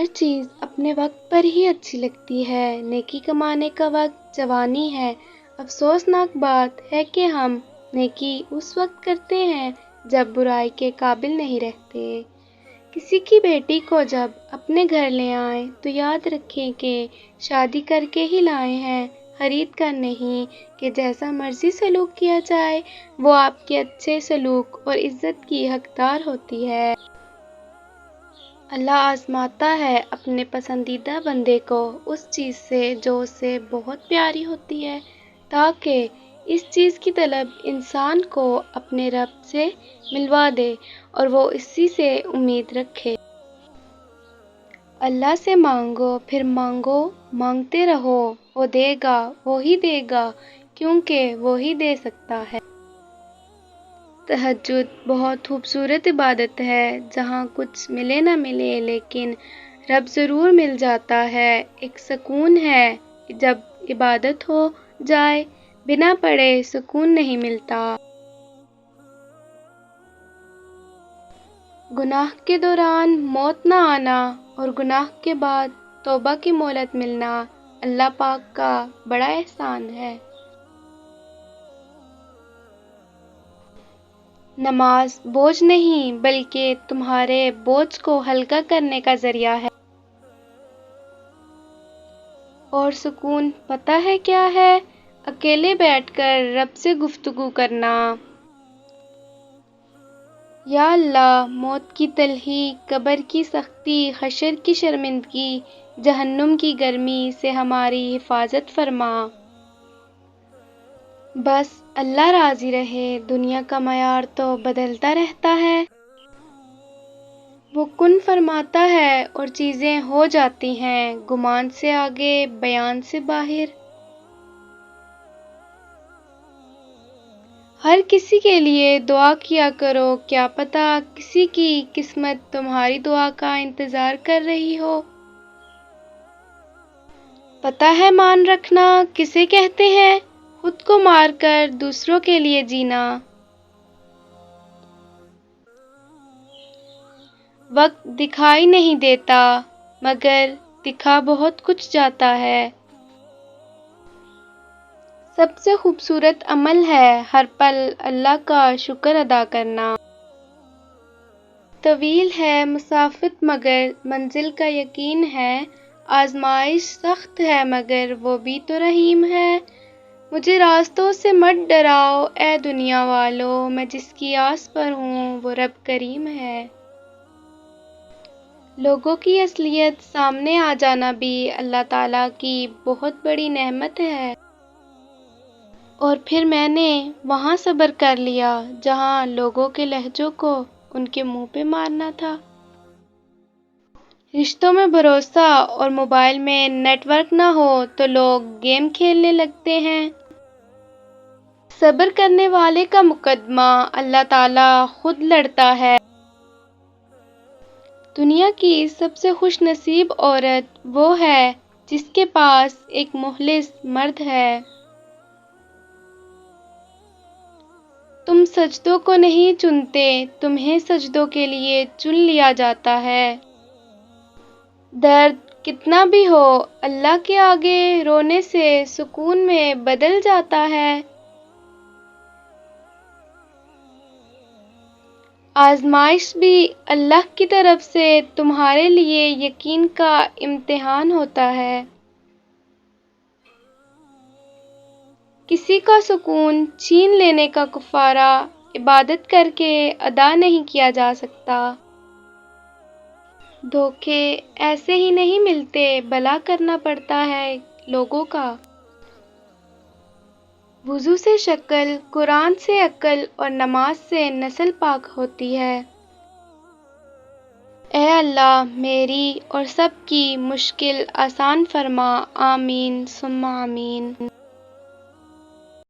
ہر چیز اپنے وقت پر ہی اچھی لگتی ہے۔ نیکی کمانے کا وقت جوانی ہے۔ افسوسناک بات ہے کہ ہم نیکی اس وقت کرتے ہیں جب برائی کے قابل نہیں رہتے۔ کسی کی بیٹی کو جب اپنے گھر لے آئیں تو یاد رکھیں کہ شادی کر کے ہی لائے ہیں، خرید کر نہیں، کہ جیسا مرضی سلوک کیا جائے وہ آپ کے اچھے سلوک اور عزت کی حقدار ہوتی ہے۔ اللہ آزماتا ہے اپنے پسندیدہ بندے کو اس چیز سے جو اسے بہت پیاری ہوتی ہے، تاکہ اس چیز کی طلب انسان کو اپنے رب سے ملوا دے اور وہ اسی سے امید رکھے۔ اللہ سے مانگو، پھر مانگو، مانگتے رہو، وہ دے گا، وہی دے گا، کیونکہ وہی دے سکتا ہے۔ تہجد بہت خوبصورت عبادت ہے جہاں کچھ ملے نہ ملے لیکن رب ضرور مل جاتا ہے۔ ایک سکون ہے جب عبادت ہو جائے، بنا پڑھے سکون نہیں ملتا۔ گناہ کے دوران موت نہ آنا اور گناہ کے بعد توبہ کی مہلت ملنا اللہ پاک کا بڑا احسان ہے۔ نماز بوجھ نہیں بلکہ تمہارے بوجھ کو ہلکا کرنے کا ذریعہ ہے۔ اور سکون پتہ ہے کیا ہے؟ اکیلے بیٹھ کر رب سے گفتگو کرنا۔ یا اللہ، موت کی تلخی، قبر کی سختی، حشر کی شرمندگی، جہنم کی گرمی سے ہماری حفاظت فرما۔ بس اللہ راضی رہے۔ دنیا کا معیار تو بدلتا رہتا ہے۔ وہ کن فرماتا ہے اور چیزیں ہو جاتی ہیں، گمان سے آگے، بیان سے باہر۔ ہر کسی کے لیے دعا کیا کرو، کیا پتہ کسی کی قسمت تمہاری دعا کا انتظار کر رہی ہو۔ پتہ ہے مان رکھنا کسے کہتے ہیں؟ خود کو مار کر دوسروں کے لیے جینا۔ وقت دکھائی نہیں دیتا مگر دکھا بہت کچھ جاتا ہے۔ سب سے خوبصورت عمل ہے ہر پل اللہ کا شکر ادا کرنا۔ طویل ہے مسافت مگر منزل کا یقین ہے، آزمائش سخت ہے مگر وہ بھی تو رحیم ہے۔ مجھے راستوں سے مت ڈراؤ اے دنیا والو، میں جس کی آس پر ہوں وہ رب کریم ہے۔ لوگوں کی اصلیت سامنے آ جانا بھی اللہ تعالیٰ کی بہت بڑی نعمت ہے۔ اور پھر میں نے وہاں صبر کر لیا جہاں لوگوں کے لہجوں کو ان کے منہ پہ مارنا تھا۔ رشتوں میں بھروسہ اور موبائل میں نیٹ ورک نہ ہو تو لوگ گیم کھیلنے لگتے ہیں۔ صبر کرنے والے کا مقدمہ اللہ تعالیٰ خود لڑتا ہے۔ دنیا کی سب سے خوش نصیب عورت وہ ہے جس کے پاس ایک مخلص مرد ہے۔ تم سجدوں کو نہیں چنتے، تمہیں سجدوں کے لیے چن لیا جاتا ہے۔ درد کتنا بھی ہو اللہ کے آگے رونے سے سکون میں بدل جاتا ہے۔ آزمائش بھی اللہ کی طرف سے تمہارے لیے یقین کا امتحان ہوتا ہے۔ کسی کا سکون چھین لینے کا کفارہ عبادت کر کے ادا نہیں کیا جا سکتا۔ دھوکے ایسے ہی نہیں ملتے، بھلا کرنا پڑتا ہے لوگوں کا۔ وضو سے شکل، قرآن سے عقل اور نماز سے نسل پاک ہوتی ہے۔ اے اللہ میری اور سب کی مشکل آسان فرما، آمین ثم آمین۔